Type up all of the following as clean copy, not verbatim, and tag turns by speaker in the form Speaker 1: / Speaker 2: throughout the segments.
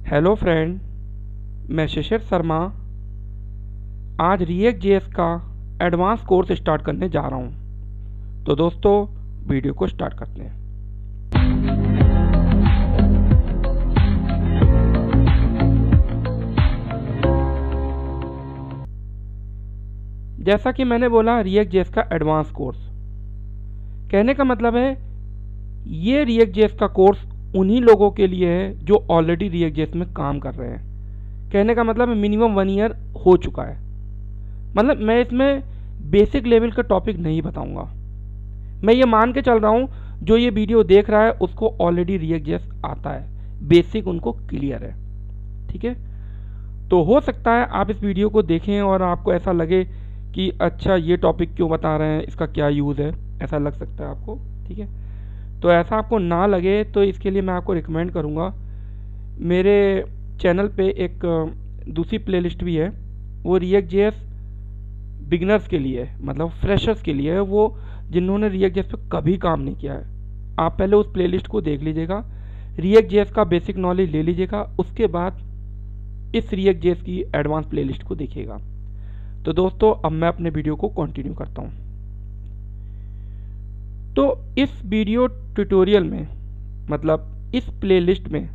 Speaker 1: Hello friend, मैं शिशिर शर्मा आज react JS का एडवांस कोर्स स्टार्ट करने जा रहा हूँ। तो दोस्तों, वीडियो को स्टार्ट करते हैं। जैसा कि मैंने बोला, रिएक्ट जेएस का एडवांस कोर्स, कहने का मतलब है ये रिएक्ट जेएस का कोर्स उन्हीं लोगों के लिए है जो ऑलरेडी रिएक्ट जेएस में काम कर रहे हैं। कहने का मतलब है मिनिमम 1 ईयर हो चुका है। मतलब मैं इसमें बेसिक लेवल का टॉपिक नहीं बताऊंगा। मैं ये मान के चल रहा हूँ जो ये वीडियो देख रहा है उसको ऑलरेडी रिएक्ट जेएस आता है, बेसिक उनको क्लियर है। ठीक है, तो हो सकता है आप इस वीडियो को देखें और आपको ऐसा लगे कि अच्छा ये टॉपिक क्यों बता रहे हैं, इसका क्या यूज़ है, ऐसा लग सकता है आपको। ठीक है, तो ऐसा आपको ना लगे तो इसके लिए मैं आपको रिकमेंड करूँगा, मेरे चैनल पे एक दूसरी प्लेलिस्ट भी है, वो रिएक्ट जेएस बिगनर्स के लिए, मतलब फ्रेशर्स के लिए है, वो जिन्होंने रिएक्ट जेएस पे कभी काम नहीं किया है। आप पहले उस प्लेलिस्ट को देख लीजिएगा, रिएक्ट जेएस का बेसिक नॉलेज ले लीजिएगा, उसके बाद इस रिएक्ट जेएस की एडवांस प्लेलिस्ट को देखिएगा। तो दोस्तों, अब मैं अपने वीडियो को कंटिन्यू करता हूँ। तो इस वीडियो ट्यूटोरियल में, मतलब इस प्लेलिस्ट में,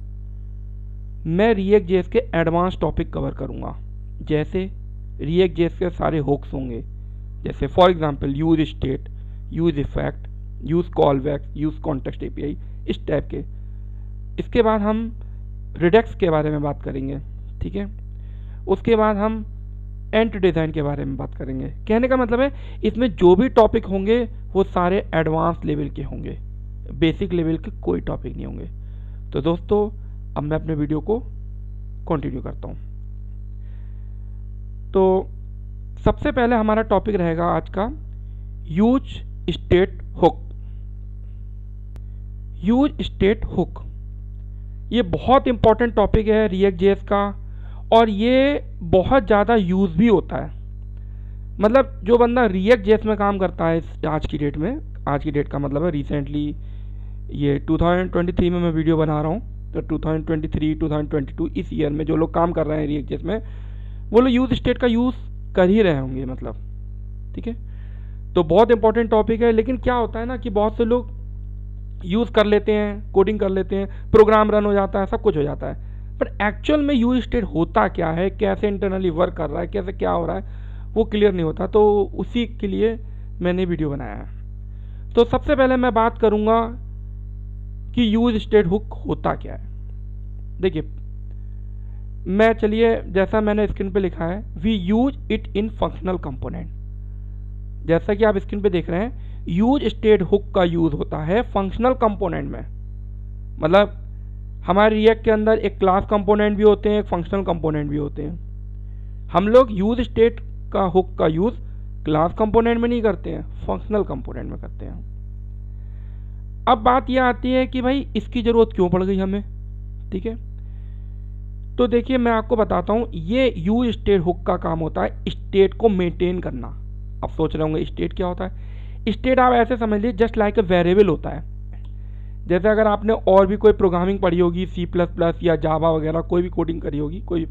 Speaker 1: मैं रिएक्ट जेएस के एडवांस टॉपिक कवर करूँगा। जैसे रिएक्ट जेएस के सारे हुक्स होंगे, जैसे for example use state, use effect, use callback, use context API, इस टाइप के। इसके बाद हम रिडक्स के बारे में बात करेंगे। ठीक है, उसके बाद हम एंट डिज़ाइन के बारे में बात करेंगे। कहने का मतलब है इसमें जो भी टॉपिक होंगे वो सारे एडवांस लेवल के होंगे, बेसिक लेवल के कोई टॉपिक नहीं होंगे। तो दोस्तों, अब मैं अपने वीडियो को कंटिन्यू करता हूँ। तो सबसे पहले हमारा टॉपिक रहेगा आज का use state hook. Use state hook ये बहुत इंपॉर्टेंट टॉपिक है रिएक्ट जेएस का, और ये बहुत ज़्यादा यूज़ भी होता है। मतलब जो बंदा रिएक्ट जेएस में काम करता है आज की डेट में, आज की डेट का मतलब है रिसेंटली, ये 2023 में मैं वीडियो बना रहा हूँ, तो 2023 2022 इस ईयर में जो लोग काम कर रहे हैं रिएक्ट जेएस में, वो लोग यूज स्टेट का यूज़ कर ही रहे होंगे, मतलब। ठीक है, तो बहुत इंपॉर्टेंट टॉपिक है। लेकिन क्या होता है ना कि बहुत से लोग यूज़ कर लेते हैं, कोडिंग कर लेते हैं, प्रोग्राम रन हो जाता है, सब कुछ हो जाता है, पर एक्चुअल में यूज स्टेट होता क्या है, कैसे इंटरनली वर्क कर रहा है, कैसे क्या हो रहा है, वो क्लियर नहीं होता। तो उसी के लिए मैंने वीडियो बनाया है। तो सबसे पहले मैं बात करूँगा कि यूज स्टेट हुक होता क्या है। देखिए, मैं चलिए जैसा मैंने स्क्रीन पे लिखा है, we use it in functional component. जैसा कि आप स्क्रीन पे देख रहे हैं, यूज स्टेट हुक का यूज होता है फंक्शनल कंपोनेंट में। मतलब हमारे रिएक्ट के अंदर एक क्लास कंपोनेंट भी होते हैं, एक फंक्शनल कंपोनेंट भी होते हैं। हम लोग यूज स्टेट का हुक का यूज क्लास कंपोनेंट में नहीं करते हैं, फंक्शनल कंपोनेंट में करते हैं। अब बात यह आती है कि भाई इसकी ज़रूरत क्यों पड़ गई हमें। ठीक है, तो देखिए मैं आपको बताता हूँ, ये यूज स्टेट हुक का काम होता है स्टेट को मेंटेन करना। आप सोच रहे होंगे स्टेट क्या होता है। स्टेट आप ऐसे समझ लीजिए जस्ट लाइक ए वेरिएबल होता है। जैसे अगर आपने और भी कोई प्रोग्रामिंग पढ़ी होगी, C++ या जावा वगैरह, कोई भी कोडिंग करी होगी, कोई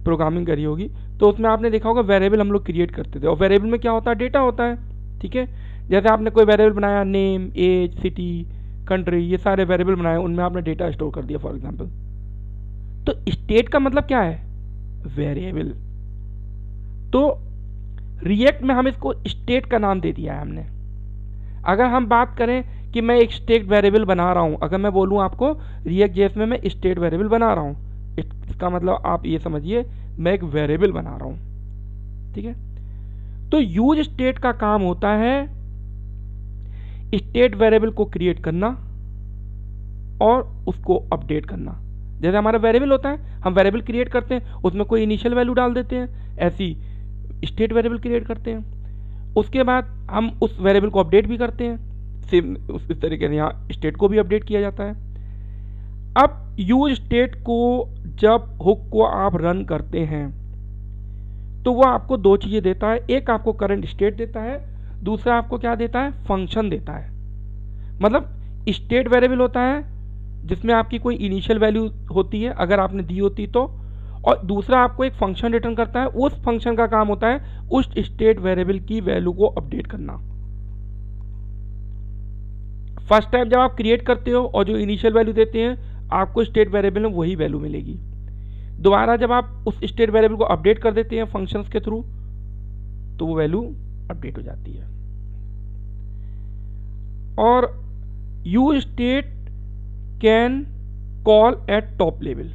Speaker 1: प्रोग्रामिंग करी होगी, तो उसमें आपने देखा होगा वेरिएबल हम लोग क्रिएट करते थे, और वेरिएबल में क्या होता है, डेटा होता है। ठीक है, जैसे आपने कोई वेरिएबल बनाया, नेम, एज, सिटी, कंट्री, ये सारे वेरिएबल बनाए, उनमें आपने डेटा स्टोर कर दिया फॉर एग्जाम्पल। तो स्टेट का मतलब क्या है, वेरिएबल। तो रिएक्ट में हम इसको स्टेट का नाम दे दिया है हमने। अगर हम बात करें कि मैं एक स्टेट वेरिएबल बना रहा हूं, अगर मैं बोलूं आपको रिएक्ट जेएस में मैं स्टेट वेरिएबल बना रहा हूं, इसका मतलब आप ये समझिए मैं एक वेरिएबल बना रहा हूं। ठीक है, तो यूज स्टेट का काम होता है स्टेट वेरिएबल को क्रिएट करना और उसको अपडेट करना। जैसे हमारा वेरिएबल होता है, हम वेरिएबल क्रिएट करते हैं, उसमें कोई इनिशियल वैल्यू डाल देते हैं, ऐसी स्टेट वेरिएबल क्रिएट करते हैं। उसके बाद हम उस वेरिएबल को अपडेट भी करते हैं, सेम उस तरीके से यहाँ स्टेट को भी अपडेट किया जाता है। अब यूज स्टेट को जब हुक को आप रन करते हैं तो वो आपको दो चीज़ें देता है, एक आपको करंट स्टेट देता है, दूसरा आपको क्या देता है, फंक्शन देता है। मतलब स्टेट वेरिएबल होता है जिसमें आपकी कोई इनिशियल वैल्यू होती है अगर आपने दी होती तो, और दूसरा आपको एक फंक्शन रिटर्न करता है। उस फंक्शन का काम होता है उस स्टेट वेरिएबल की वैल्यू को अपडेट करना। फर्स्ट टाइम जब आप क्रिएट करते हो और जो इनिशियल वैल्यू देते हैं आपको स्टेट वेरिएबल में वही वैल्यू मिलेगी। दोबारा जब आप उस स्टेट वेरिएबल को अपडेट कर देते हैं फंक्शंस के थ्रू तो वो वैल्यू अपडेट हो जाती है। और use state can call at top level,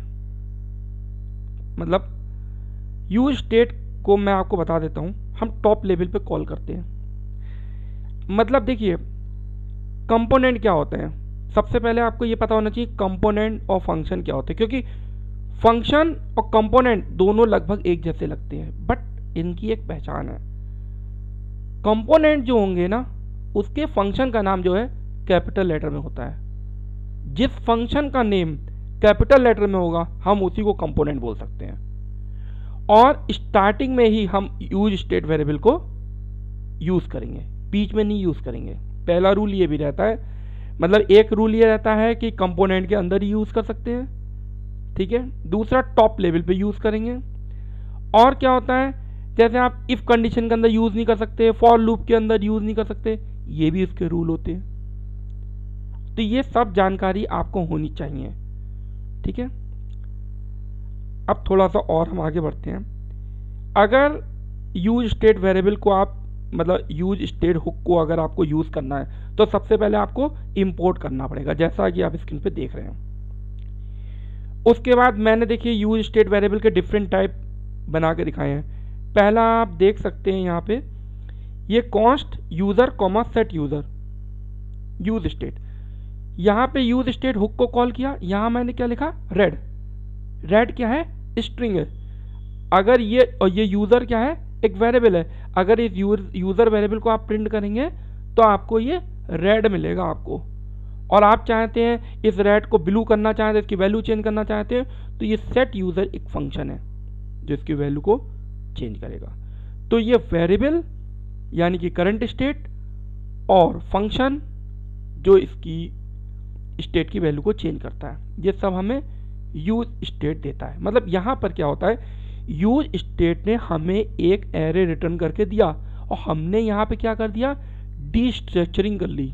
Speaker 1: मतलब यूज स्टेट को मैं आपको बता देता हूं, हम टॉप लेवल पे कॉल करते हैं। मतलब देखिए कंपोनेंट क्या होते हैं, सबसे पहले आपको ये पता होना चाहिए कंपोनेंट और फंक्शन क्या होते हैं, क्योंकि फंक्शन और कंपोनेंट दोनों लगभग एक जैसे लगते हैं बट इनकी एक पहचान है। कंपोनेंट जो होंगे ना उसके फंक्शन का नाम जो है कैपिटल लेटर में होता है। जिस फंक्शन का नेम कैपिटल लेटर में होगा हम उसी को कंपोनेंट बोल सकते हैं। और स्टार्टिंग में ही हम यूज स्टेट वेरिएबल को यूज करेंगे, बीच में नहीं यूज करेंगे। पहला रूल ये भी रहता है, मतलब एक रूल ये रहता है कि कंपोनेंट के अंदर ही यूज कर सकते हैं, ठीक है। दूसरा टॉप लेवल पे यूज करेंगे। और क्या होता है, जैसे आप इफ कंडीशन के अंदर यूज नहीं कर सकते, फॉर लूप के अंदर यूज नहीं कर सकते, ये भी उसके रूल होते हैं। तो ये सब जानकारी आपको होनी चाहिए, ठीक है। अब थोड़ा सा और हम आगे बढ़ते हैं। अगर यूज स्टेट वेरिएबल को आप मतलब यूज स्टेट हुक को अगर आपको यूज करना है तो सबसे पहले आपको इंपोर्ट करना पड़ेगा, जैसा कि आप स्क्रीन पे देख रहे हैं। उसके बाद मैंने देखिए यूज स्टेट वेरिएबल के डिफरेंट टाइप बना के दिखाए हैं। पहला आप देख सकते हैं यहाँ पे ये const user comma set user use state. यहाँ पे यूज स्टेट हुक को कॉल किया, यहाँ मैंने क्या लिखा रेड। रेड क्या है, स्ट्रिंग है। अगर ये और ये यूजर क्या है, एक वेरिएबल है। अगर इस यूजर वेरिएबल को आप प्रिंट करेंगे तो आपको ये रेड मिलेगा आपको। और आप चाहते हैं इस रेड को ब्लू करना चाहते हैं, इसकी वैल्यू चेंज करना चाहते हैं तो ये सेट यूजर एक फंक्शन है जो इसकी वैल्यू को चेंज करेगा। तो ये वेरिएबल यानी कि करंट स्टेट और फंक्शन जो इसकी स्टेट की वैल्यू को चेंज करता है, ये सब हमें यूज स्टेट देता है। मतलब यहाँ पर क्या होता है, यूज स्टेट ने हमें एक एरे रिटर्न करके दिया और हमने यहाँ पे क्या कर दिया, डीस्ट्रक्चरिंग कर ली।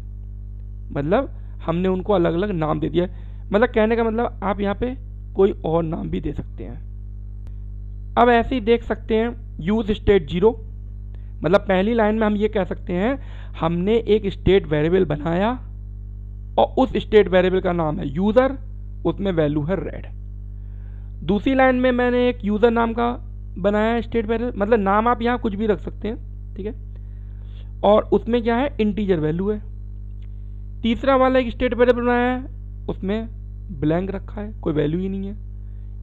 Speaker 1: मतलब हमने उनको अलग अलग नाम दे दिया। मतलब कहने का मतलब आप यहाँ पे कोई और नाम भी दे सकते हैं। अब ऐसे ही देख सकते हैं यूज स्टेट जीरो, मतलब पहली लाइन में हम ये कह सकते हैं हमने एक स्टेट वेरिएबल बनाया और उस स्टेट वेरिएबल का नाम है यूजर, उसमें वैल्यू है रेड। दूसरी लाइन में मैंने एक यूजर नाम का बनाया स्टेट वेरिएबल, मतलब नाम आप यहाँ कुछ भी रख सकते हैं, ठीक है, और उसमें क्या है इंटीजर वैल्यू है। तीसरा वाला एक स्टेट वेरिएबल बनाया है, उसमें ब्लैंक रखा है, कोई वैल्यू ही नहीं है।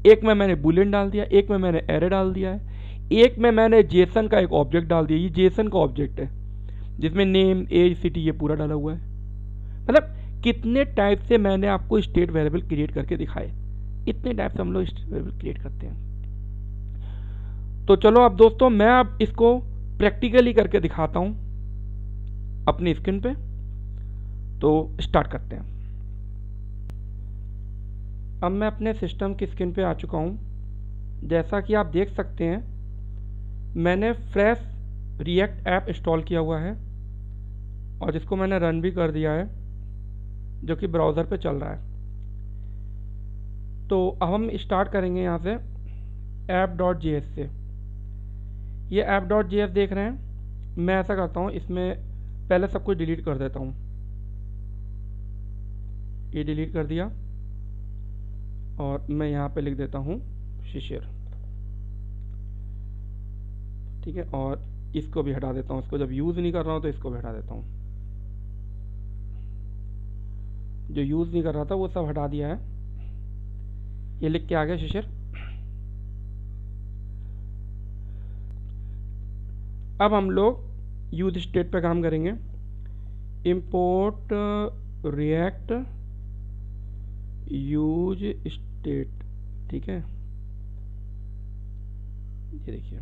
Speaker 1: एक में मैंने बूलियन डाल दिया, एक में मैंने एरे डाल दिया है, एक में मैंने जेसन का एक ऑब्जेक्ट डाल दिया। ये जेसन का ऑब्जेक्ट है जिसमें नेम एज सिटी ये पूरा डाला हुआ है। मतलब कितने टाइप से मैंने आपको स्टेट वेरिएबल क्रिएट करके दिखाए, इतने टाइप से हम लोग स्टेट वेरिएबल क्रिएट करते हैं। तो चलो अब दोस्तों मैं अब इसको प्रैक्टिकली करके दिखाता हूं अपनी स्क्रीन पे, तो स्टार्ट करते हैं। अब मैं अपने सिस्टम की स्क्रीन पे आ चुका हूं। जैसा कि आप देख सकते हैं मैंने फ्रेश रिएक्ट ऐप इंस्टॉल किया हुआ है और जिसको मैंने रन भी कर दिया है, जो कि ब्राउज़र पे चल रहा है। तो अब हम स्टार्ट करेंगे यहाँ से app.js से। ये app.js देख रहे हैं, मैं ऐसा करता हूँ इसमें पहले सब कुछ डिलीट कर देता हूँ। ये डिलीट कर दिया और मैं यहाँ पे लिख देता हूँ शिशिर, ठीक है, और इसको भी हटा देता हूँ। इसको जब यूज़ नहीं कर रहा हूँ तो इसको भी हटा देता हूँ। जो यूज़ नहीं कर रहा था वो सब हटा दिया है। ये लिख के आ गया शिशिर। अब हम लोग यूज स्टेट पे काम करेंगे। इंपोर्ट रिएक्ट यूज स्टेट, ठीक है, ये देखिए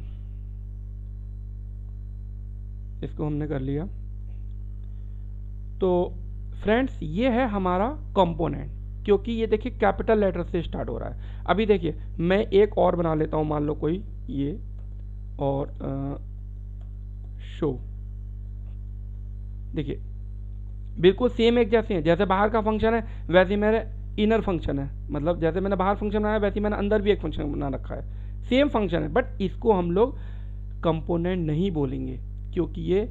Speaker 1: इसको हमने कर लिया। तो फ्रेंड्स ये है हमारा कंपोनेंट। क्योंकि ये देखिए कैपिटल लेटर से स्टार्ट हो रहा है। अभी देखिए मैं एक और बना लेता हूँ, मान लो कोई ये और शो, देखिए बिल्कुल सेम एक जैसे हैं, जैसे बाहर का फंक्शन है वैसे मेरे इनर फंक्शन है, मतलब जैसे मैंने बाहर फंक्शन बनाया वैसे मैंने अंदर भी एक फंक्शन बना रखा है, सेम फंक्शन है, बट इसको हम लोग कंपोनेंट नहीं बोलेंगे क्योंकि ये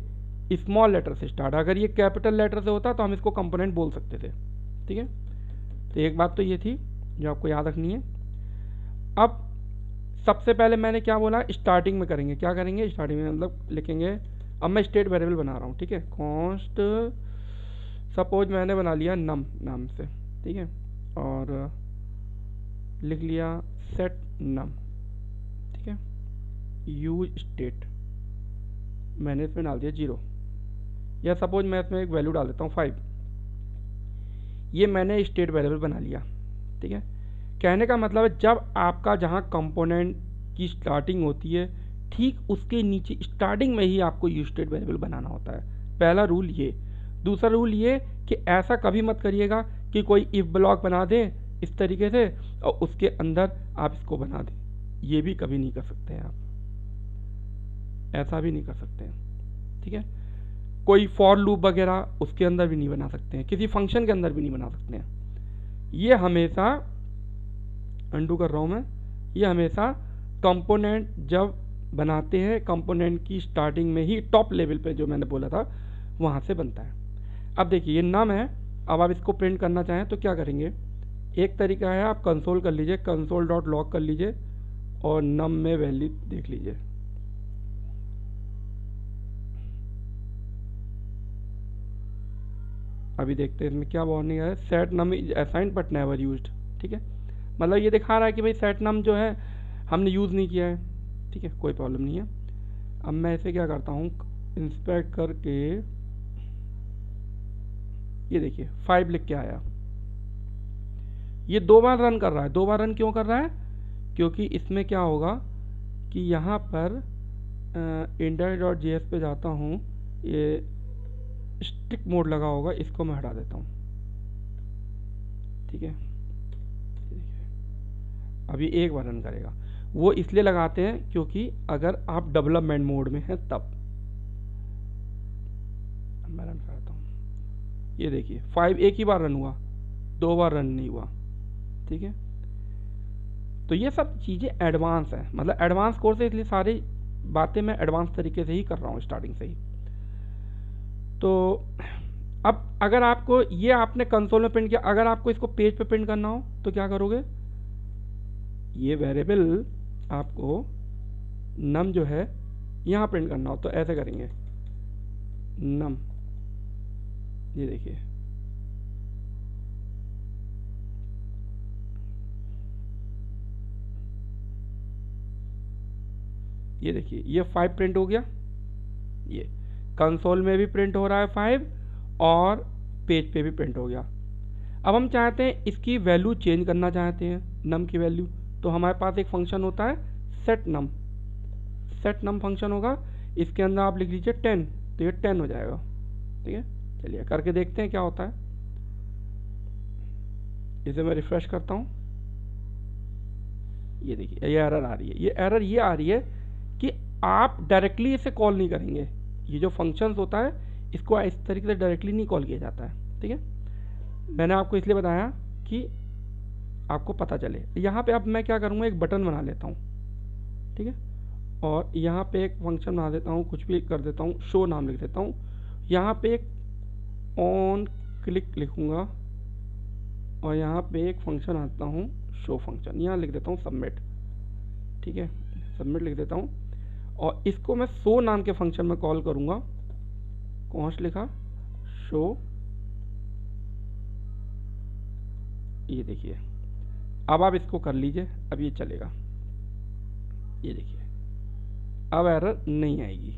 Speaker 1: स्मॉल लेटर से स्टार्ट, अगर ये कैपिटल लेटर से होता तो हम इसको कंपोनेंट बोल सकते थे। ठीक है, तो एक बात तो ये थी जो आपको याद रखनी है। अब सबसे पहले मैंने क्या बोला, स्टार्टिंग में करेंगे, क्या करेंगे स्टार्टिंग में, मतलब लिखेंगे, अब मैं स्टेट वेरिएबल बना रहा हूँ, ठीक है, कॉन्स्ट सपोज मैंने बना लिया नम नाम से, ठीक है, और लिख लिया सेट नम, ठीक है, यूज स्टेट मैंने इसमें डाल दिया 0, या सपोज मैं इसमें एक वैल्यू डाल देता हूँ 5, ये मैंने स्टेट वेरिएबल बना लिया। ठीक है, कहने का मतलब है जब आपका जहाँ कंपोनेंट की स्टार्टिंग होती है ठीक उसके नीचे स्टार्टिंग में ही आपको यूज स्टेट वेरिएबल बनाना होता है, पहला रूल ये। दूसरा रूल ये कि ऐसा कभी मत करिएगा कि कोई इफ ब्लॉक बना दे इस तरीके से और उसके अंदर आप इसको बना दें, ये भी कभी नहीं कर सकते हैं आप, ऐसा भी नहीं कर सकते हैं। ठीक है, कोई फॉर लूप वगैरह उसके अंदर भी नहीं बना सकते हैं, किसी फंक्शन के अंदर भी नहीं बना सकते हैं। ये हमेशा, अंडू कर रहा हूँ मैं, ये हमेशा कंपोनेंट जब बनाते हैं कंपोनेंट की स्टार्टिंग में ही टॉप लेवल पे जो मैंने बोला था वहाँ से बनता है। अब देखिए ये नम है, अब आप इसको प्रिंट करना चाहें तो क्या करेंगे, एक तरीका है आप कंसोल कर लीजिए, कंसोल डॉट लॉग कर लीजिए और नम में वैल्यू देख लीजिए। अभी देखते हैं इसमें क्या वार्निंग है, set num is assigned but never used. ठीक है, मतलब ये दिखा रहा है कि भाई सेट नम जो है हमने यूज़ नहीं किया है। ठीक है, कोई प्रॉब्लम नहीं है। अब मैं इसे क्या करता हूँ, इंस्पेक्ट करके ये देखिए 5 लिख के आया, ये 2 बार रन कर रहा है। 2 बार रन क्यों कर रहा है, क्योंकि इसमें क्या होगा कि यहाँ पर index.js पे जाता हूँ, ये स्टिक मोड लगा होगा, इसको मैं हटा देता हूँ। ठीक है, अभी एक बार रन करेगा, वो इसलिए लगाते हैं क्योंकि अगर आप डेवलपमेंट मोड में हैं तब। मैं रन करता हूँ, ये देखिए 5 एक ही बार रन हुआ, 2 बार रन नहीं हुआ। ठीक है, तो ये सब चीज़ें एडवांस है, मतलब एडवांस कोर्स है, इसलिए सारी बातें मैं एडवांस तरीके से ही कर रहा हूँ स्टार्टिंग से ही। तो अब अगर आपको ये आपने कंसोल में प्रिंट किया, अगर आपको इसको पेज पे प्रिंट करना हो तो क्या करोगे, ये वेरिएबल आपको नम जो है यहाँ प्रिंट करना हो तो ऐसे करेंगे, नम, ये देखिए ये देखिए ये 5 प्रिंट हो गया, ये कंसोल में भी प्रिंट हो रहा है 5 और पेज पे भी प्रिंट हो गया। अब हम चाहते हैं इसकी वैल्यू चेंज करना चाहते हैं, नम की वैल्यू, तो हमारे पास एक फंक्शन होता है सेट नम, सेट नम फंक्शन होगा, इसके अंदर आप लिख लीजिए 10, तो ये 10 हो जाएगा। ठीक है, चलिए करके देखते हैं क्या होता है। इसे मैं रिफ्रेश करता हूँ, ये देखिए ये एरर आ रही है, ये एरर ये आ रही है कि आप डायरेक्टली इसे कॉल नहीं करेंगे, ये जो फंक्शंस होता है इसको इस तरीके से डायरेक्टली नहीं कॉल किया जाता है। ठीक है, मैंने आपको इसलिए बताया कि आपको पता चले। यहाँ पे अब मैं क्या करूँगा, एक बटन बना लेता हूँ। ठीक है, और यहाँ पे एक फंक्शन बना देता हूँ, कुछ भी कर देता हूँ, शो नाम लिख देता हूँ, यहाँ पे एक ऑन क्लिक लिखूँगा और यहाँ पे एक फंक्शन आता हूँ शो फंक्शन, यहाँ लिख देता हूँ सबमिट। ठीक है, सबमिट लिख देता हूँ और इसको मैं शो नाम के फंक्शन में कॉल करूँगा, कॉन्स्ट लिखा शो, ये देखिए अब आप इसको कर लीजिए, अब ये चलेगा, ये देखिए अब एरर नहीं आएगी।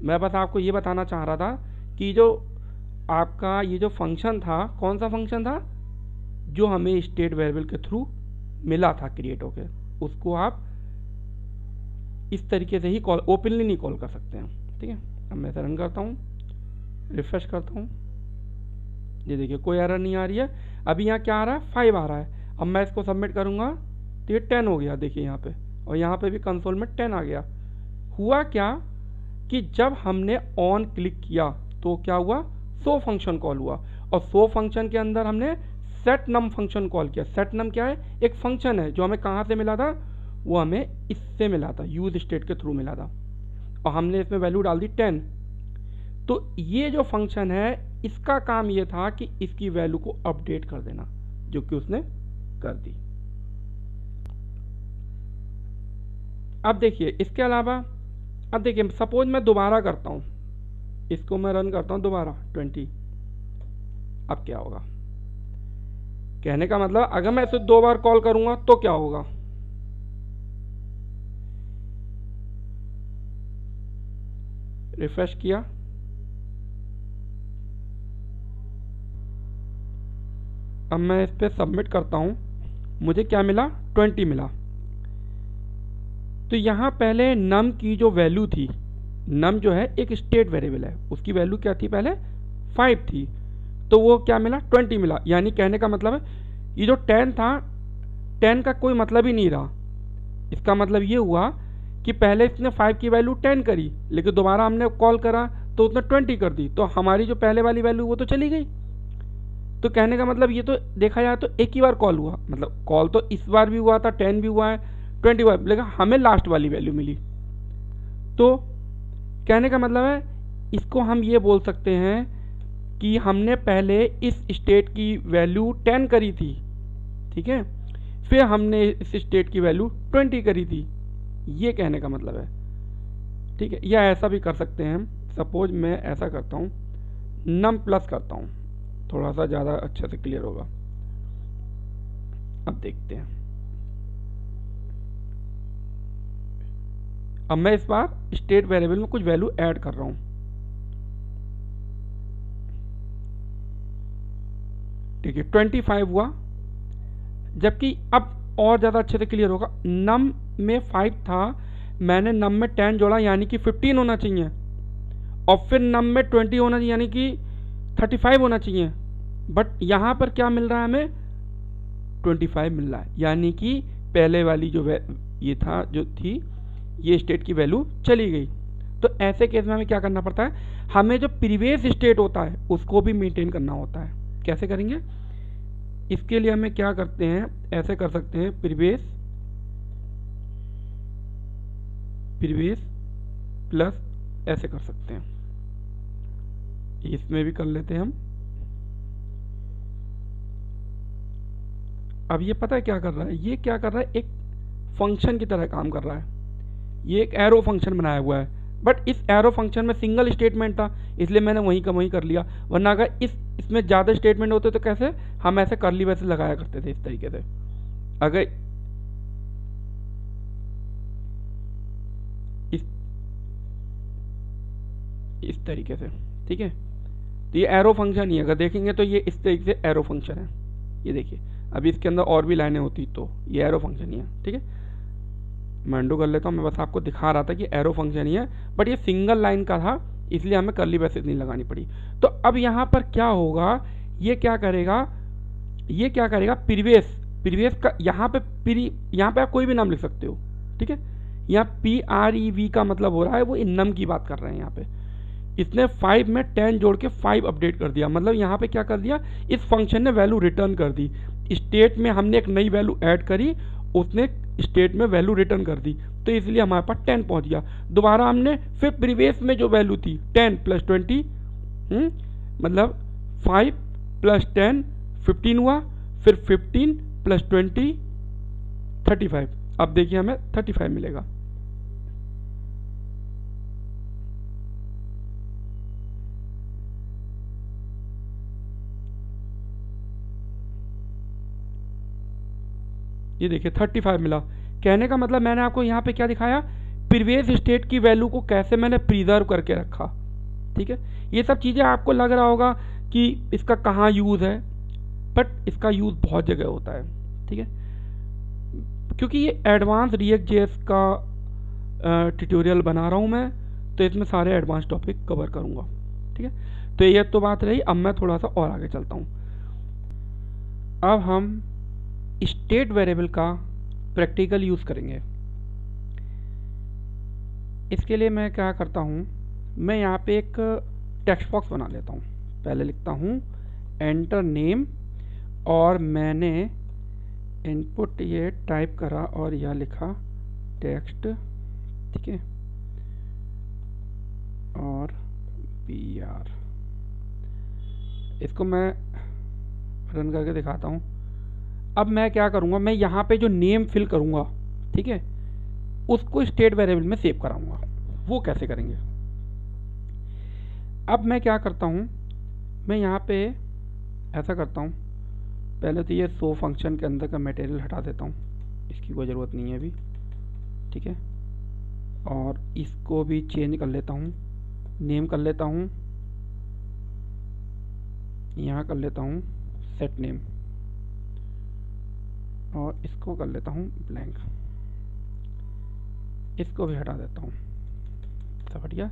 Speaker 1: मैं बस आपको ये बताना चाह रहा था कि जो आपका ये जो फंक्शन था, कौन सा फंक्शन था, जो हमें स्टेट वेरिएबल के थ्रू मिला था क्रिएट होके, उसको आप इस तरीके से ही कॉल, ओपनली नहीं कॉल कर सकते हैं। ठीक है, अब मैं इसे रन करता हूँ, रिफ्रेश करता हूँ, ये देखिए कोई एरर नहीं आ रही है। अभी यहाँ क्या आ रहा है, 5 आ रहा है। अब मैं इसको सबमिट करूँगा तो ये 10 हो गया, देखिए यहाँ पे, और यहाँ पे भी कंसोल में 10 आ गया। हुआ क्या कि जब हमने ऑन क्लिक किया तो क्या हुआ, शो फंक्शन कॉल हुआ, और शो फंक्शन के अंदर हमने सेट नम फंक्शन कॉल किया। सेट नम क्या है, एक फंक्शन है जो हमें कहाँ से मिला था, वो हमें इससे मिला था, यूज स्टेट के थ्रू मिला था, और हमने इसमें वैल्यू डाल दी 10। तो ये जो फंक्शन है इसका काम ये था कि इसकी वैल्यू को अपडेट कर देना, जो कि उसने कर दी। अब देखिए इसके अलावा, अब देखिए सपोज मैं दोबारा करता हूं, इसको मैं रन करता हूं दोबारा 20। अब क्या होगा, कहने का मतलब अगर मैं इसे 2 बार कॉल करूंगा तो क्या होगा, रिफ्रेश किया, अब मैं इस पर सबमिट करता हूं, मुझे क्या मिला, 20 मिला। तो यहां पहले नम की जो वैल्यू थी, नम जो है एक स्टेट वेरिएबल है, उसकी वैल्यू क्या थी, पहले 5 थी, तो वो क्या मिला, 20 मिला। यानी कहने का मतलब है ये जो 10 था, 10 का कोई मतलब ही नहीं रहा। इसका मतलब ये हुआ कि पहले इसने 5 की वैल्यू 10 करी, लेकिन दोबारा हमने कॉल करा तो उसने 20 कर दी, तो हमारी जो पहले वाली वैल्यू वो तो चली गई। तो कहने का मतलब ये तो देखा जाए तो एक ही बार कॉल हुआ, मतलब कॉल तो इस बार भी हुआ था, 10 भी हुआ है, 20 हुआ, लेकिन हमें लास्ट वाली वैल्यू मिली। तो कहने का मतलब है इसको हम ये बोल सकते हैं कि हमने पहले इस स्टेट की वैल्यू 10 करी थी, ठीक है, फिर हमने इस स्टेट की वैल्यू 20 करी थी, ये कहने का मतलब है, ठीक है। या ऐसा भी कर सकते हैं, सपोज मैं ऐसा करता हूँ, नम प्लस करता हूँ, थोड़ा सा ज़्यादा अच्छे से क्लियर होगा। अब देखते हैं, अब मैं इस बार स्टेट वेरिएबल में कुछ वैल्यू ऐड कर रहा हूँ, ठीक है, 25 हुआ, जबकि अब और ज़्यादा अच्छे से क्लियर होगा, नम में 5 था, मैंने नम में 10 जोड़ा यानी कि 15 होना चाहिए, और फिर नम में 20 होना चाहिए यानी कि 35 होना चाहिए, बट यहाँ पर क्या मिल रहा है हमें, 25 मिल रहा है, यानी कि पहले वाली जो ये था जो थी ये स्टेट की वैल्यू चली गई। तो ऐसे केस में हमें क्या करना पड़ता है, हमें जो प्रीवियस स्टेट होता है उसको भी मेंटेन करना होता है। कैसे करेंगे, इसके लिए हमें क्या करते हैं, ऐसे कर सकते हैं, प्रीवियस प्लस ऐसे कर सकते हैं, इसमें भी कर लेते हैं हम। अब ये पता है क्या कर रहा है, ये क्या कर रहा है, एक फंक्शन की तरह काम कर रहा है, ये एक एरो फंक्शन बनाया हुआ है, बट इस एरो फंक्शन में सिंगल स्टेटमेंट था, इसलिए मैंने वहीं का वहीं कर लिया, वरना अगर इसमें ज़्यादा स्टेटमेंट होते तो कैसे, हम ऐसे करली वैसे लगाया करते थे इस तरीके से, अगर इस तरीके से, ठीक है। तो ये एरो फंक्शन ही है, अगर देखेंगे तो ये इस तरीके से एरो फंक्शन है, ये देखिए। अभी इसके अंदर और भी लाइनें होती तो ये एरो फंक्शन ही है, ठीक है। मैं अंडू कर लेता हूँ, मैं बस आपको दिखा रहा था कि एरो फंक्शन ही है, बट ये सिंगल लाइन का था इसलिए हमें कर्ली ब्रेसेस नहीं लगानी पड़ी। तो अब यहाँ पर क्या होगा, ये क्या करेगा, ये क्या करेगा, प्रीवियस का यहाँ पे आप कोई भी नाम लिख सकते हो, ठीक है। यहाँ PREV का मतलब हो रहा है वो इन नम की बात कर रहे हैं। यहाँ पे इसने 5 में 10 जोड़ के 5 अपडेट कर दिया, मतलब यहाँ पे क्या कर दिया, इस फंक्शन ने वैल्यू रिटर्न कर दी। स्टेट में हमने एक नई वैल्यू ऐड करी, उसने स्टेट में वैल्यू रिटर्न कर दी, तो इसलिए हमारे पास 10 पहुँच गया। दोबारा हमने फिर प्रीवियस में जो वैल्यू थी 10 + 20, मतलब 5 + 10 15 हुआ, फिर 15 + 20 35। अब देखिए हमें 35 मिलेगा। ये देखिए 35 मिला। कहने का मतलब मैंने आपको यहाँ पे क्या दिखाया, प्रीवियस स्टेट की वैल्यू को कैसे मैंने प्रिजर्व करके रखा, ठीक है। ये सब चीज़ें आपको लग रहा होगा कि इसका कहाँ यूज़ है, बट इसका यूज़ बहुत जगह होता है, ठीक है। क्योंकि ये एडवांस React.js का ट्यूटोरियल बना रहा हूँ मैं, तो इसमें सारे एडवांस टॉपिक कवर करूँगा, ठीक है। तो ये तो बात रही। अब मैं थोड़ा सा और आगे चलता हूँ। अब हम स्टेट वेरिएबल का प्रैक्टिकल यूज़ करेंगे। इसके लिए मैं क्या करता हूँ, मैं यहाँ पे एक टेक्स्ट बॉक्स बना लेता हूँ। पहले लिखता हूँ एंटर नेम, और मैंने इनपुट ये टाइप करा और यह लिखा टेक्स्ट, ठीक है, और BR। इसको मैं रन करके दिखाता हूँ। अब मैं क्या करूँगा, मैं यहाँ पे जो नेम फिल करूँगा, ठीक है, उसको स्टेट वेरिएबल में सेव कराऊंगा। वो कैसे करेंगे? अब मैं क्या करता हूँ, मैं यहाँ पे ऐसा करता हूँ, पहले तो ये शो फंक्शन के अंदर का मटेरियल हटा देता हूँ, इसकी कोई ज़रूरत नहीं है अभी, ठीक है, और इसको भी चेंज कर लेता हूँ, नेम कर लेता हूँ, यहाँ कर लेता हूँ सेट नेम, और इसको कर लेता हूँ ब्लैंक, इसको भी हटा देता हूँ। सब हट गया।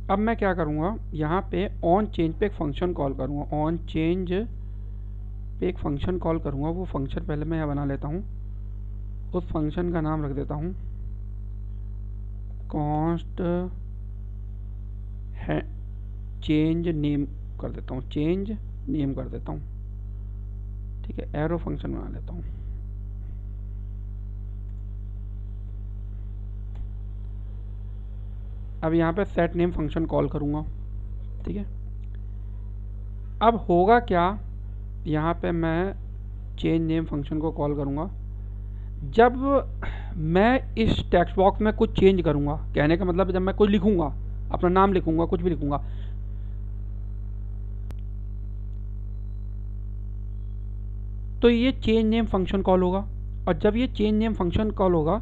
Speaker 1: अब मैं क्या करूँगा, यहाँ पे ऑन चेंज पे एक फंक्शन कॉल करूँगा, ऑन चेंज पे एक फंक्शन कॉल करूँगा। वो फंक्शन पहले मैं यहाँ बना लेता हूँ, उस फंक्शन का नाम रख देता हूँ कॉन्स्ट है चेंज नेम कर देता हूँ, चेंज नेम कर देता हूँ, ठीक है, एरो फंक्शन बना लेता हूँ। अब यहाँ पे सेट नेम फंक्शन कॉल करूँगा, ठीक है। अब होगा क्या, यहाँ पे मैं चेंज नेम फंक्शन को कॉल करूँगा। जब मैं इस टेक्स्ट बॉक्स में कुछ चेंज करूँगा, कहने का मतलब जब मैं कुछ लिखूँगा, अपना नाम लिखूँगा, कुछ भी लिखूँगा, तो ये चेंज नेम फंक्शन कॉल होगा। और जब ये चेंज नेम फंक्शन कॉल होगा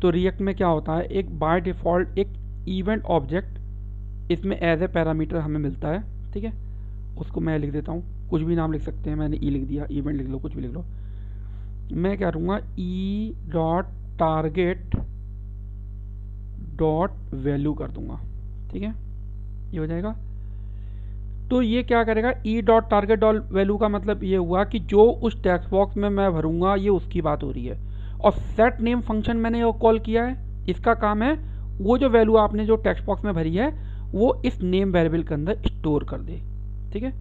Speaker 1: तो रिएक्ट में क्या होता है, एक बाय डिफ़ॉल्ट एक इवेंट ऑब्जेक्ट इसमें एज ए पैरामीटर हमें मिलता है, ठीक है। उसको मैं लिख देता हूँ, कुछ भी नाम लिख सकते हैं, मैंने ई लिख दिया, इवेंट लिख लो, कुछ भी लिख लो। मैं क्या करूँगा, E dot target dot value कर दूँगा, ठीक है, ये हो जाएगा। तो ये क्या करेगा, E dot target dot value का मतलब ये हुआ कि जो उस टेक्स्ट बॉक्स में मैं भरूँगा ये उसकी बात हो रही है। और सेट नेम फंक्शन मैंने वो कॉल किया है, इसका काम है वो जो वैल्यू आपने जो टेक्स्ट बॉक्स में भरी है वो इस नेम वेरिएबल के अंदर स्टोर कर दे, ठीक है।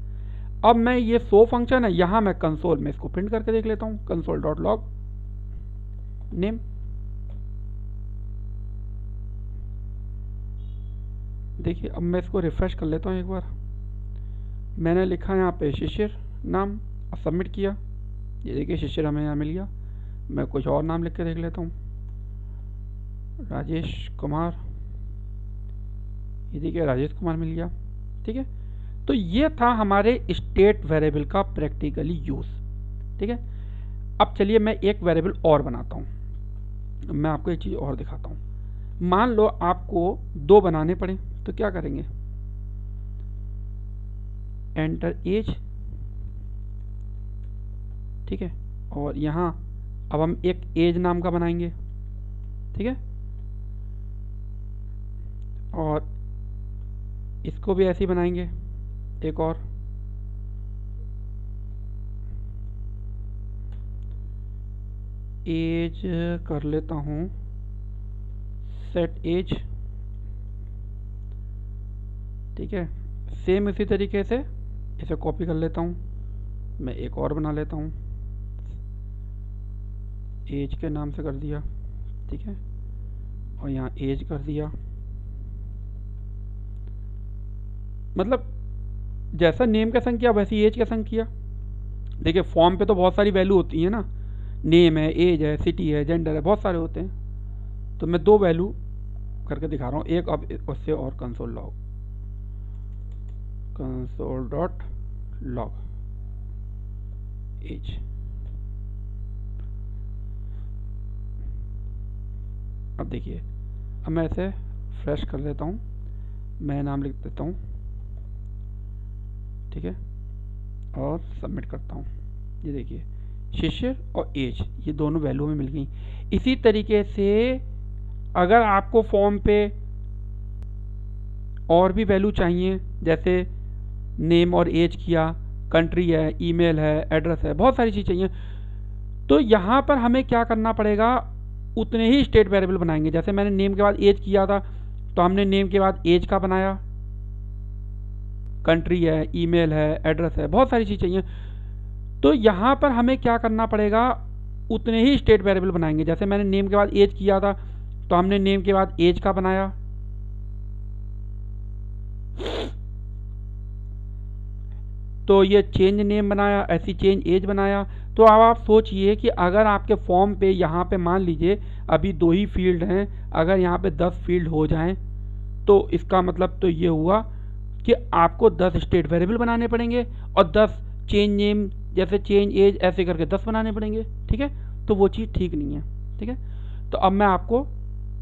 Speaker 1: अब मैं ये शो फंक्शन है, यहाँ मैं कंसोल में इसको प्रिंट करके देख लेता हूँ, कंसोल डॉट लॉग नेम, देखिए। अब मैं इसको रिफ्रेश कर लेता हूँ एक बार। मैंने लिखा यहाँ पे शिशिर नाम और सबमिट किया, ये देखिए शिशिर हमें यहाँ मिल गया। मैं कुछ और नाम लिख के देख लेता हूँ, राजेश कुमार, ये देखिए राजेश कुमार मिल गया, ठीक है। तो ये था हमारे स्टेट वेरिएबल का प्रैक्टिकली यूज़, ठीक है। अब चलिए मैं एक वेरिएबल और बनाता हूँ, मैं आपको एक चीज़ और दिखाता हूँ। मान लो आपको 2 बनाने पड़े तो क्या करेंगे, एंटर एज, ठीक है, और यहाँ अब हम एक एज नाम का बनाएंगे, ठीक है, और इसको भी ऐसे ही बनाएंगे एक और, एज कर लेता हूँ सेट एज, ठीक है। सेम इसी तरीके से इसे कॉपी कर लेता हूँ, मैं एक और बना लेता हूँ, एज के नाम से कर दिया, ठीक है, और यहाँ एज कर दिया। मतलब जैसा नेम का संग किया वैसी एज का संग किया। देखिए फॉर्म पे तो बहुत सारी वैल्यू होती है ना, नेम है, एज है, सिटी है, जेंडर है, बहुत सारे होते हैं। तो मैं 2 वैल्यू करके दिखा रहा हूँ, एक अब उससे और console log, console dot log age. अब देखिए, अब मैं इसे फ्रेश कर देता हूँ, मैं नाम लिख देता हूँ, ठीक है, और सबमिट करता हूँ। ये देखिए शिशिर और एज ये दोनों वैल्यू में मिल गई। इसी तरीके से अगर आपको फॉर्म पे और भी वैल्यू चाहिए, जैसे नेम और एज किया, कंट्री है, ईमेल है, एड्रेस है, बहुत सारी चीज़ चाहिए। तो यहाँ पर हमें क्या करना पड़ेगा, उतने ही स्टेट वेरिएबल बनाएंगे। जैसे मैंने नेम के बाद एज किया था, तो हमने नेम के बाद एज का बनाया, कंट्री है, ईमेल है, एड्रेस है, बहुत सारी चीज़ चाहिए। तो यहाँ पर हमें क्या करना पड़ेगा, उतने ही स्टेट वेरिएबल बनाएंगे। जैसे मैंने नेम के बाद एज किया था, तो हमने नेम के बाद एज का बनाया, तो ये चेंज नेम बनाया, ऐसी चेंज एज बनाया। तो अब आप सोचिए कि अगर आपके फॉर्म पे यहाँ पे मान लीजिए अभी 2 ही फील्ड हैं, अगर यहाँ पे 10 फील्ड हो जाएं, तो इसका मतलब तो ये हुआ कि आपको 10 स्टेट वेरिएबल बनाने पड़ेंगे और 10 चेंज नेम जैसे चेंज एज ऐसे करके 10 बनाने पड़ेंगे। ठीक है, तो वो चीज़ ठीक नहीं है। ठीक है, तो अब मैं आपको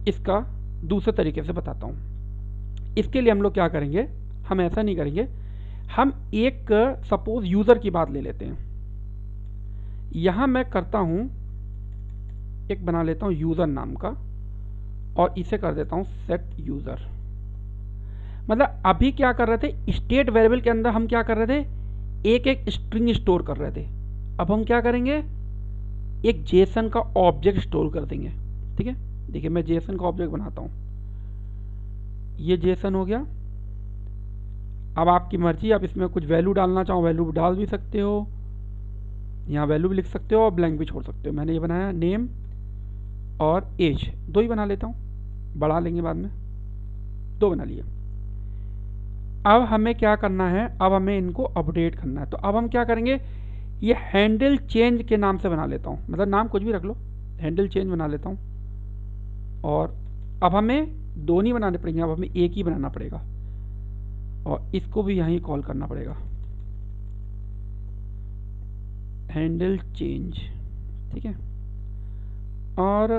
Speaker 1: इसका दूसरे तरीके से बताता हूँ। इसके लिए हम लोग क्या करेंगे, हम ऐसा नहीं करेंगे, हम एक सपोज यूज़र की बात ले लेते हैं। यहाँ मैं करता हूँ, एक बना लेता हूँ यूज़र नाम का और इसे कर देता हूँ सेट यूज़र। मतलब अभी क्या कर रहे थे, स्टेट वेरिएबल के अंदर हम क्या कर रहे थे, एक एक स्ट्रिंग स्टोर कर रहे थे। अब हम क्या करेंगे, एक जेसन का ऑब्जेक्ट स्टोर कर देंगे। ठीक है, देखिए मैं जेसन का ऑब्जेक्ट बनाता हूँ, ये जेसन हो गया। अब आपकी मर्जी, आप इसमें कुछ वैल्यू डालना चाहो वैल्यू डाल भी सकते हो, यहाँ वैल्यू भी लिख सकते हो और ब्लैंक भी छोड़ सकते हो। मैंने ये बनाया नेम और एज, 2 ही बना लेता हूँ, बढ़ा लेंगे बाद में, 2 बना लिए। अब हमें क्या करना है, अब हमें इनको अपडेट करना है। तो अब हम क्या करेंगे, ये हैंडल चेंज के नाम से बना लेता हूँ, मतलब नाम कुछ भी रख लो, हैंडल चेंज बना लेता हूँ। और अब हमें 2 नहीं बनाने पड़ेंगे, अब हमें एक ही बनाना पड़ेगा और इसको भी यहीं कॉल करना पड़ेगा, हैंडल चेंज। ठीक है, और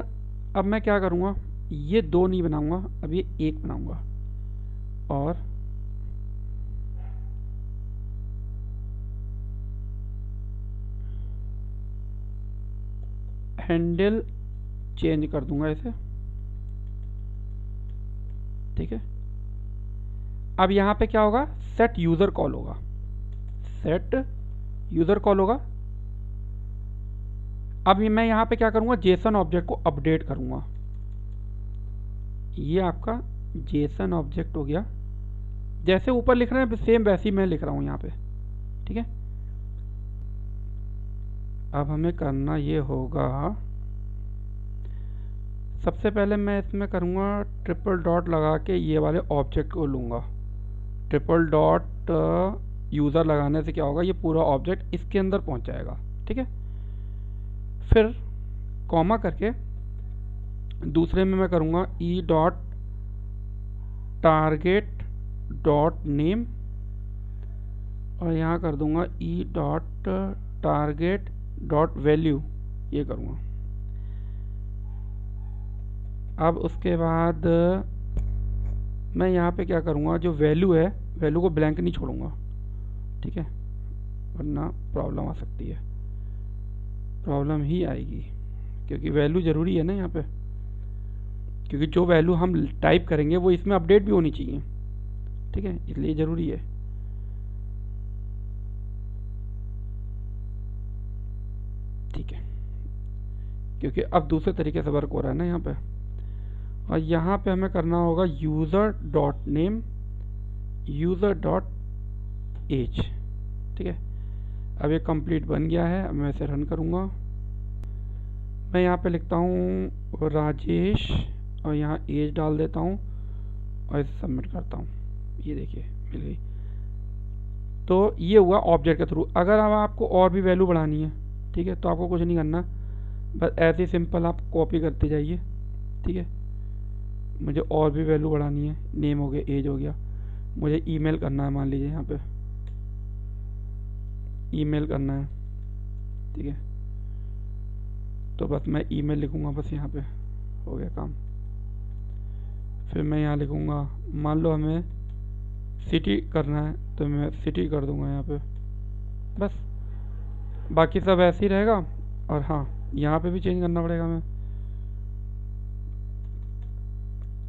Speaker 1: अब मैं क्या करूँगा, ये 2 नहीं बनाऊँगा, अब ये 1 बनाऊँगा और हैंडल चेंज कर दूंगा इसे। ठीक है, अब यहाँ पे क्या होगा, सेट यूज़र कॉल होगा, सेट यूज़र कॉल होगा। अब मैं यहाँ पे क्या करूँगा, जेसन ऑब्जेक्ट को अपडेट करूँगा। ये आपका जेसन ऑब्जेक्ट हो गया, जैसे ऊपर लिख रहे हैं सेम वैसे ही मैं लिख रहा हूँ यहाँ पे। ठीक है, अब हमें करना ये होगा, सबसे पहले मैं इसमें करूँगा ट्रिपल डॉट लगा के ये वाले ऑब्जेक्ट को लूँगा। ट्रिपल डॉट यूज़र लगाने से क्या होगा, ये पूरा ऑब्जेक्ट इसके अंदर पहुँच जाएगा। ठीक है, फिर कॉमा करके दूसरे में मैं करूँगा E dot target dot name और यहाँ कर दूँगा E dot target dot value, ये करूँगा। अब उसके बाद मैं यहाँ पे क्या करूँगा, जो वैल्यू है वैल्यू को ब्लैंक नहीं छोड़ूंगा। ठीक है, वरना प्रॉब्लम आ सकती है, प्रॉब्लम ही आएगी, क्योंकि वैल्यू ज़रूरी है ना यहाँ पे, क्योंकि जो वैल्यू हम टाइप करेंगे वो इसमें अपडेट भी होनी चाहिए। ठीक है, इसलिए ज़रूरी है। ठीक है, क्योंकि अब दूसरे तरीके से वर्क हो रहा है ना यहाँ पे। और यहाँ पे हमें करना होगा user dot name, user dot age. ठीक है, अब ये कंप्लीट बन गया है। अब मैं इसे रन करूँगा, मैं यहाँ पे लिखता हूँ राजेश और यहाँ एज डाल देता हूँ और इसे सबमिट करता हूँ। ये देखिए मिल गई। तो ये हुआ ऑब्जेक्ट के थ्रू। अगर अब आपको और भी वैल्यू बढ़ानी है, ठीक है, तो आपको कुछ नहीं करना, बस ऐसे सिंपल आप कॉपी करते जाइए। ठीक है, मुझे और भी वैल्यू बढ़ानी है, नेम हो गया, एज हो गया, मुझे ईमेल करना है, मान लीजिए यहाँ पे ईमेल करना है। ठीक है, तो बस मैं ईमेल लिखूँगा, बस यहाँ पे हो गया काम। फिर मैं यहाँ लिखूँगा, मान लो हमें सिटी करना है तो मैं सिटी कर दूँगा यहाँ पे, बस बाकी सब ऐसे ही रहेगा। और हाँ, यहाँ पे भी चेंज करना पड़ेगा हमें,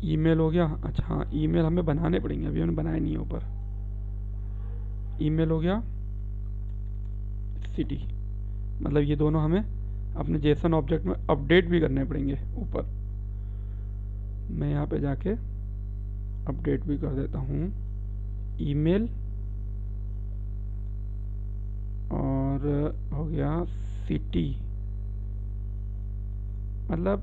Speaker 1: ईमेल हो गया। अच्छा हाँ, ईमेल हमें बनाने पड़ेंगे, अभी हमने बनाए नहीं है ऊपर। ईमेल हो गया, सिटी, मतलब ये दोनों हमें अपने जेसन ऑब्जेक्ट में अपडेट भी करने पड़ेंगे ऊपर। मैं यहाँ पे जाके अपडेट भी कर देता हूँ ईमेल, और हो गया सिटी। मतलब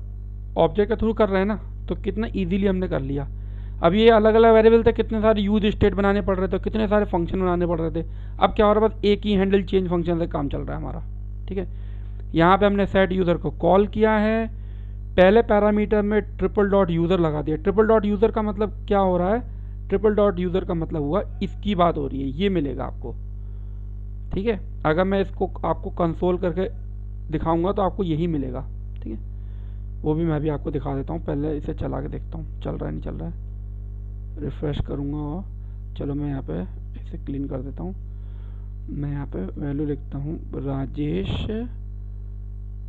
Speaker 1: ऑब्जेक्ट के थ्रू कर रहे हैं ना, तो कितना इजीली हमने कर लिया। अब ये अलग अलग वेरिएबल थे, कितने सारे यूज स्टेट बनाने पड़ रहे थे, कितने सारे फंक्शन बनाने पड़ रहे थे। अब क्या हो रहा है, बस एक ही हैंडल चेंज फंक्शन से काम चल रहा है हमारा। ठीक है, यहाँ पे हमने सेट यूज़र को कॉल किया है, पहले पैरामीटर में ट्रिपल डॉट यूज़र लगा दिया। ट्रिपल डॉट यूज़र का मतलब क्या हो रहा है, ट्रिपल डॉट यूज़र का मतलब हुआ इसकी बात हो रही है, ये मिलेगा आपको। ठीक है, अगर मैं इसको आपको कंसोल करके दिखाऊंगा तो आपको यही मिलेगा। ठीक है, वो भी मैं अभी आपको दिखा देता हूँ। पहले इसे चला के देखता हूँ चल रहा है नहीं चल रहा है। रिफ्रेश करूँगा और चलो मैं यहाँ पे इसे क्लीन कर देता हूँ। मैं यहाँ पे वैल्यू लिखता हूँ राजेश,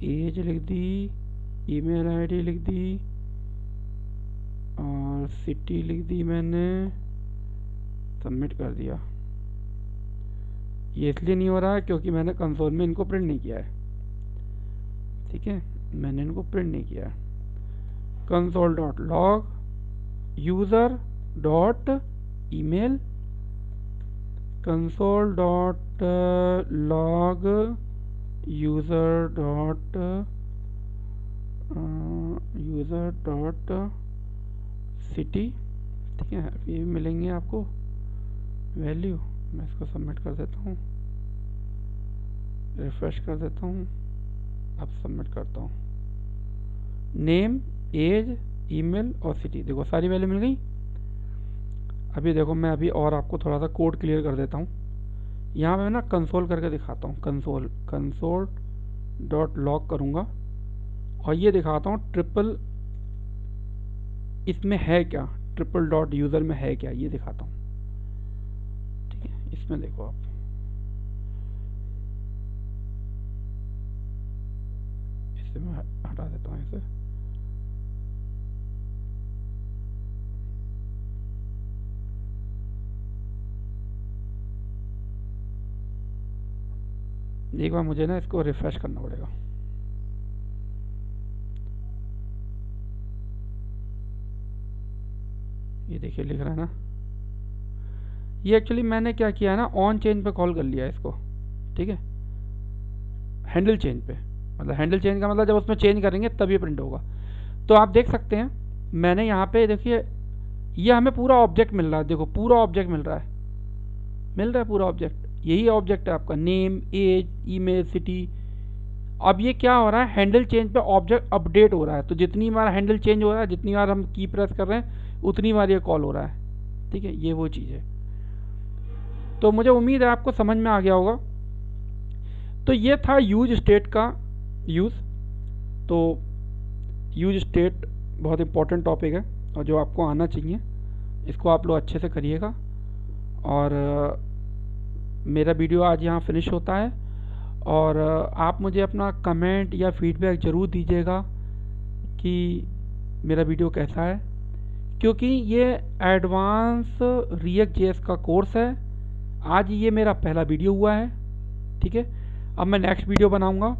Speaker 1: एज लिख दी, ईमेल आईडी लिख दी, और सिटी लिख दी मैंने, सबमिट कर दिया। ये इसलिए नहीं हो रहा है क्योंकि मैंने कंसोल में इनको प्रिंट नहीं किया है। ठीक है, मैंने इनको प्रिंट नहीं किया है। Console dot log user dot email, console dot log user dot city. ठीक है, ये मिलेंगे आपको वैल्यू। मैं इसको सबमिट कर देता हूँ, रिफ्रेश कर देता हूँ, अब सबमिट करता हूँ। नेम, एज, ईमेल और सिटी, देखो सारी वैल्यू मिल गई। अभी देखो मैं अभी और आपको थोड़ा सा कोड क्लियर कर देता हूँ। यहाँ पे मैं ना कंसोल करके दिखाता हूँ, कंसोल डॉट लॉग करूँगा और ये दिखाता हूँ ट्रिपल इसमें है क्या, ट्रिपल डॉट यूज़र में है क्या, ये दिखाता हूँ। ठीक है, इसमें देखो आप, इसे मैं हटा देता हूँ इसे। एक बार मुझे ना इसको रिफ्रेश करना पड़ेगा। ये देखिए लिख रहा है ना, ये एक्चुअली मैंने क्या किया है ना, ऑन चेंज पे कॉल कर लिया है इसको। ठीक है, हैंडल चेंज पे, मतलब हैंडल चेंज का मतलब जब उसमें चेंज करेंगे तब ये प्रिंट होगा। तो आप देख सकते हैं मैंने यहाँ पे देखिए, ये हमें पूरा ऑब्जेक्ट मिल रहा है। देखो पूरा ऑब्जेक्ट मिल रहा है पूरा ऑब्जेक्ट। यही ऑब्जेक्ट है आपका, नेम, एज, ईमेल, सिटी। अब ये क्या हो रहा है, हैंडल चेंज पे ऑब्जेक्ट अपडेट हो रहा है। तो जितनी बार हैंडल चेंज हो रहा है, जितनी बार हम की प्रेस कर रहे हैं, उतनी बार ये कॉल हो रहा है। ठीक है, ये वो चीज़ है। तो मुझे उम्मीद है आपको समझ में आ गया होगा। तो ये था यूज स्टेट का यूज़। तो यूज स्टेट बहुत इंपॉर्टेंट टॉपिक है और जो आपको आना चाहिए, इसको आप लोग अच्छे से करिएगा। और मेरा वीडियो आज यहाँ फिनिश होता है। और आप मुझे अपना कमेंट या फीडबैक ज़रूर दीजिएगा कि मेरा वीडियो कैसा है, क्योंकि ये एडवांस रिएक्ट जेएस का कोर्स है। आज ये मेरा पहला वीडियो हुआ है। ठीक है, अब मैं नेक्स्ट वीडियो बनाऊंगा,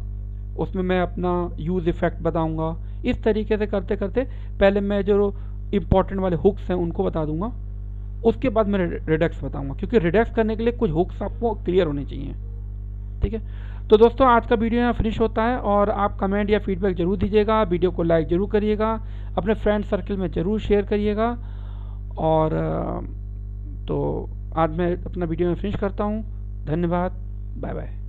Speaker 1: उसमें मैं अपना यूज़ इफ़ेक्ट बताऊंगा। इस तरीके से करते करते पहले मैं जो इम्पोर्टेंट वाले हुक्स हैं उनको बता दूंगा, उसके बाद मैं रिडक्स बताऊंगा, क्योंकि रिडक्स करने के लिए कुछ हुक्स आपको क्लियर होने चाहिए। ठीक है, तो दोस्तों आज का वीडियो यहाँ फिनिश होता है। और आप कमेंट या फीडबैक ज़रूर दीजिएगा, वीडियो को लाइक ज़रूर करिएगा, अपने फ्रेंड सर्कल में ज़रूर शेयर करिएगा। और तो आज मैं अपना वीडियो में फिनिश करता हूँ। धन्यवाद, बाय बाय।